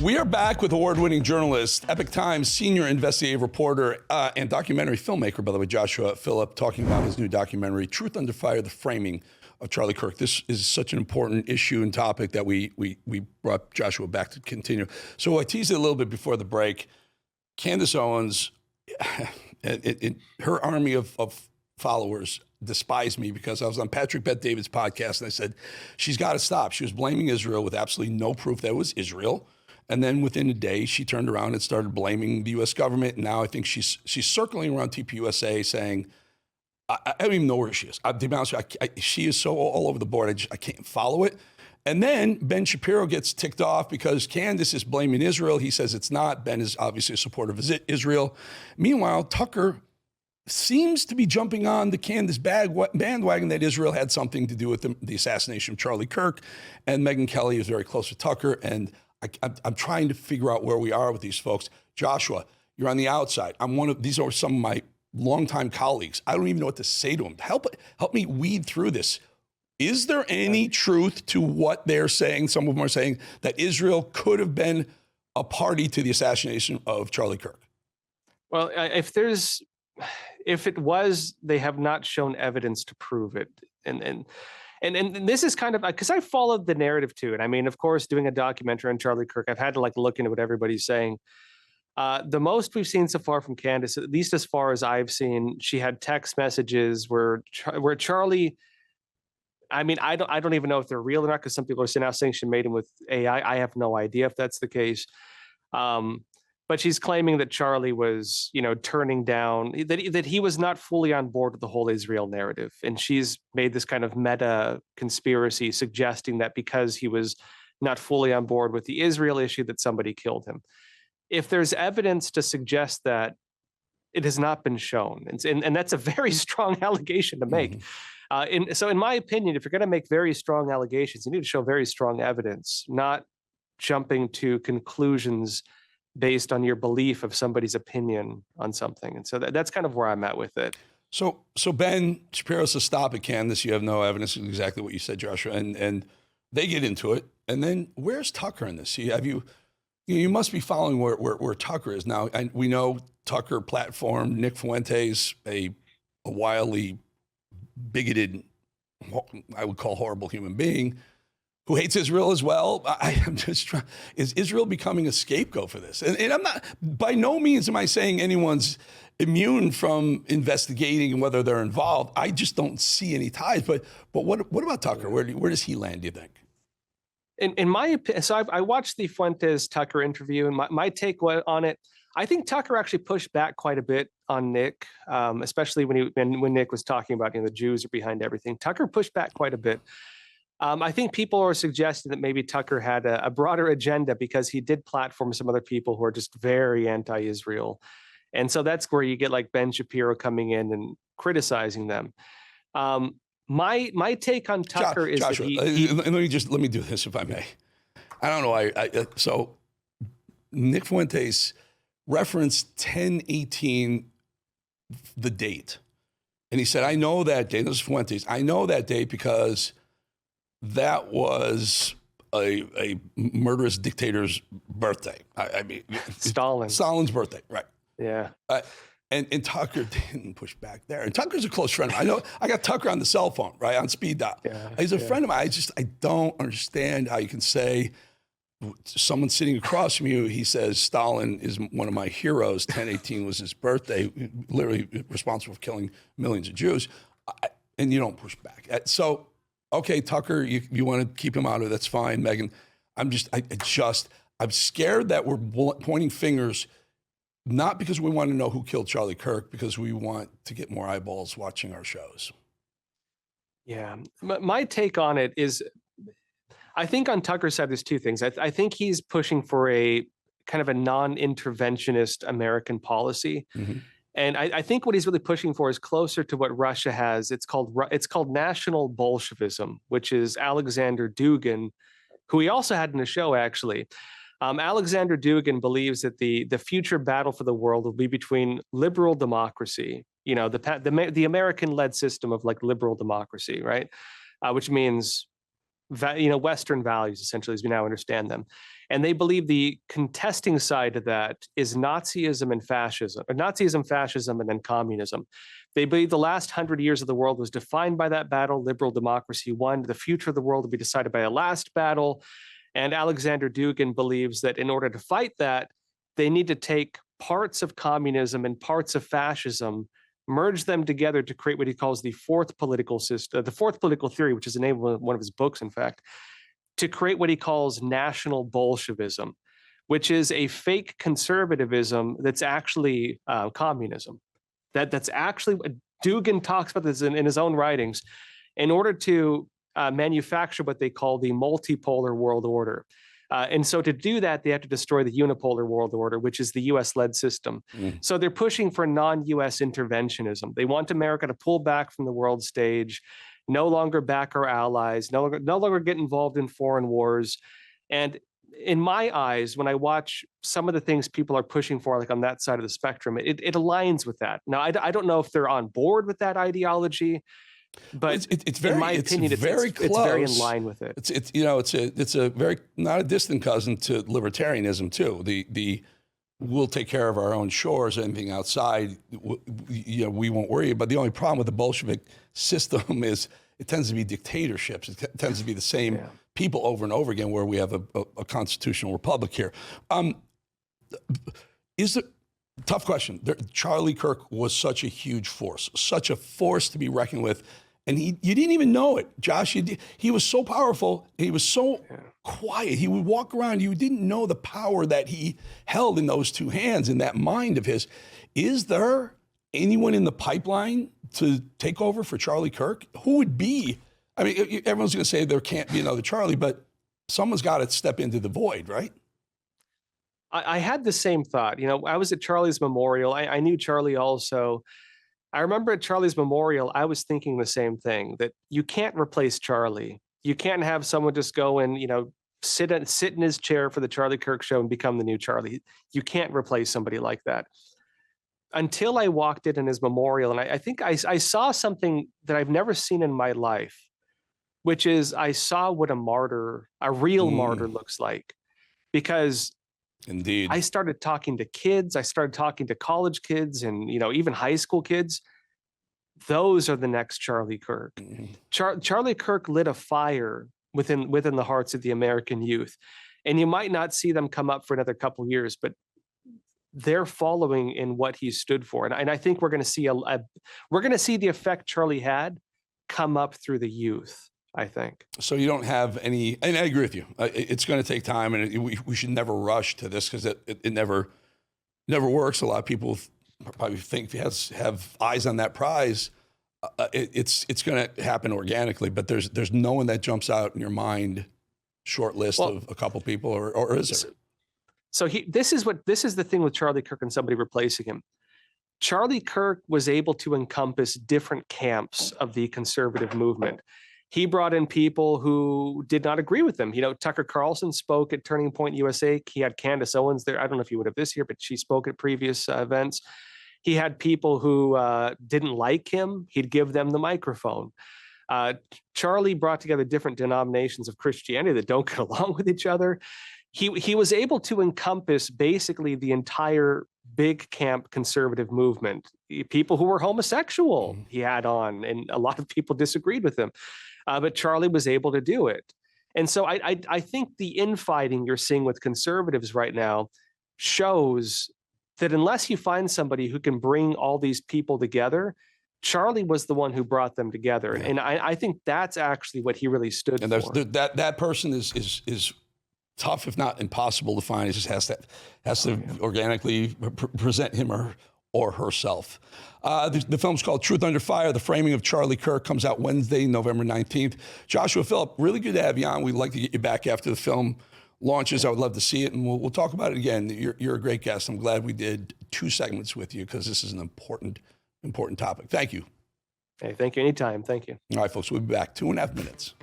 We are back with award-winning journalist, Epoch Times senior investigative reporter, and documentary filmmaker, by the way, Joshua Philipp, talking about his new documentary, Truth Under Fire, The Framing of Charlie Kirk. This is such an important issue and topic that we brought Joshua back to continue. So I teased it a little bit before the break. Candace Owens, her army of followers despised me because I was on Patrick Bet-David's podcast and I said, she's got to stop. She was blaming Israel with absolutely no proof that it was Israel. And then within a day, she turned around and started blaming the U.S. government. And now I think she's circling around TPUSA saying, I don't even know where she is. To be honest with you, she is so all over the board, I can't follow it. And then Ben Shapiro gets ticked off because Candace is blaming Israel. He says it's not. Ben is obviously a supporter of Israel. Meanwhile, Tucker seems to be jumping on the Candace bandwagon that Israel had something to do with the assassination of Charlie Kirk. And Megyn Kelly is very close with Tucker. And I'm trying to figure out where we are with these folks. Joshua, you're on the outside. These are some of my longtime colleagues. I don't even know what to say to them. Help me weed through this. Is there any truth to what they're saying? Some of them are saying that Israel could have been a party to the assassination of Charlie Kirk. Well, if it was, they have not shown evidence to prove it. And this is kind of, because I followed the narrative too. And I mean, of course, doing a documentary on Charlie Kirk, I've had to look into what everybody's saying. The most we've seen so far from Candace, at least as far as I've seen, she had text messages where Charlie, I mean, I don't even know if they're real or not, because some people are now saying she made him with AI. I have no idea if that's the case. But she's claiming that Charlie was, turning down, that he was not fully on board with the whole Israel narrative. And she's made this kind of meta conspiracy suggesting that because he was not fully on board with the Israel issue, that somebody killed him. If there's evidence to suggest that, it has not been shown. And that's a very strong allegation to make. So in my opinion, if you're going to make very strong allegations, you need to show very strong evidence, not jumping to conclusions based on your belief of somebody's opinion on something. And so that's kind of where I'm at with it. So Ben Shapiro says, stop it, Candace. You have no evidence. Exactly what you said, Joshua. And they get into it. And then where's Tucker in this? You must be following where Tucker is now. And we know Tucker platformed Nick Fuentes, a wildly bigoted, I would call horrible human being, who hates Israel as well. I am just trying, is Israel becoming a scapegoat for this? And I'm not, by no means am I saying anyone's immune from investigating whether they're involved. I just don't see any ties. But what about Tucker? Where does he land, do you think? In my opinion, so I watched the Fuentes Tucker interview, and my take on it, I think Tucker actually pushed back quite a bit on Nick, especially when Nick was talking about the Jews are behind everything. Tucker pushed back quite a bit. I think people are suggesting that maybe Tucker had a broader agenda because he did platform some other people who are just very anti-Israel. And so that's where you get like Ben Shapiro coming in and criticizing them. My take on Tucker is Joshua, that let me do this if I may. I don't know. So Nick Fuentes referenced 10/18, the date. And he said, I know that date. This is Fuentes. I know that date because that was a murderous dictator's birthday. I mean, Stalin's birthday, right? Yeah. And Tucker didn't push back there. And Tucker's a close friend of mine. I know I got Tucker on the cell phone, right, on speed dial. Yeah, He's a friend of mine. I don't understand how you can say someone sitting across from you, he says Stalin is one of my heroes. 10/18 was his birthday, literally responsible for killing millions of Jews, and you don't push back. So, okay, Tucker, you want to keep him out of it, that's fine, Megyn. I'm scared that we're pointing fingers, not because we want to know who killed Charlie Kirk, because we want to get more eyeballs watching our shows. Yeah, my take on it is, I think on Tucker's side, there's two things. I think he's pushing for a kind of a non-interventionist American policy. Mm-hmm. And I think what he's really pushing for is closer to what Russia has. It's called national Bolshevism, which is Alexander Dugin, who he also had in the show, actually. Alexander Dugin believes that the future battle for the world will be between liberal democracy, the American-led system of like liberal democracy, right? Which means Western values, essentially, as we now understand them. And they believe the contesting side of that is Nazism and fascism, or Nazism, fascism, and then communism. They believe the last 100 years of the world was defined by that battle. Liberal democracy won. The future of the world will be decided by a last battle. And Alexander Dugin believes that in order to fight that, they need to take parts of communism and parts of fascism, merge them together to create what he calls the fourth political system, the fourth political theory, which is the name of one of his books, in fact, to create what he calls national Bolshevism, which is a fake conservatism that's actually communism. That's actually what Dugin talks about this in his own writings, in order to manufacture what they call the multipolar world order. And so to do that, they have to destroy the unipolar world order, which is the US-led system. So they're pushing for non-US interventionism. They want America to pull back from the world stage, no longer back our allies, no longer get involved in foreign wars. And in my eyes, when I watch some of the things people are pushing for, like on that side of the spectrum, it aligns with that. Now, I don't know if they're on board with that ideology, but it's very, in my opinion, it's very in line with it. It's a very, not a distant cousin to libertarianism too. The we'll take care of our own shores. Anything outside, we won't worry. But the only problem with the Bolshevik system is it tends to be dictatorships. It tends to be the same people over and over again, where we have a constitutional republic here. Is it? Tough question. Charlie Kirk was such a huge force, such a force to be reckoned with. And you didn't even know it, Josh. He was so powerful. He was so quiet. He would walk around. You didn't know the power that he held in those two hands, in that mind of his. Is there anyone in the pipeline to take over for Charlie Kirk? Who would be? I mean, everyone's going to say there can't be another Charlie, but someone's got to step into the void, right? I had the same thought. I was at Charlie's memorial. I knew Charlie also. I remember at Charlie's memorial, I was thinking the same thing, that you can't replace Charlie. You can't have someone just go and, sit in his chair for the Charlie Kirk show and become the new Charlie. You can't replace somebody like that. Until I walked in his memorial, and I think I saw something that I've never seen in my life, which is I saw what a real martyr looks like. Because indeed, I started talking to kids. I started talking to college kids and, even high school kids. Those are the next Charlie Kirk. Charlie Kirk lit a fire within the hearts of the American youth. And you might not see them come up for another couple of years, but they're following in what he stood for. And I think we're going to see we're going to see the effect Charlie had come up through the youth, I think. So you don't have any, and I agree with you. It's going to take time, and we should never rush to this, because it never works. A lot of people probably think have eyes on that prize. It's going to happen organically, but there's no one that jumps out in your mind. Short list of a couple people, or is there? So this is the thing with Charlie Kirk and somebody replacing him. Charlie Kirk was able to encompass different camps of the conservative movement. He brought in people who did not agree with him. Tucker Carlson spoke at Turning Point USA. He had Candace Owens there. I don't know if he would have this year, but she spoke at previous events. He had people who didn't like him. He'd give them the microphone. Charlie brought together different denominations of Christianity that don't get along with each other. He was able to encompass basically the entire big camp conservative movement. People who were homosexual he had on, and a lot of people disagreed with him. But Charlie was able to do it. And so I think the infighting you're seeing with conservatives right now shows that unless you find somebody who can bring all these people together, Charlie was the one who brought them together. Yeah. And I think that's actually what he really stood for. That person is tough, if not impossible to find. It just has to organically present him or herself. The film's called Truth Under Fire, The Framing of Charlie Kirk, comes out Wednesday, November 19th. Joshua Philipp, really good to have you on. We'd like to get you back after the film launches. I would love to see it, and we'll talk about it again. You're a great guest. I'm glad we did 2 segments with you, because this is an important topic. Thank you. Hey, thank you. Anytime. Thank you. All right, folks, we'll be back 2.5 minutes.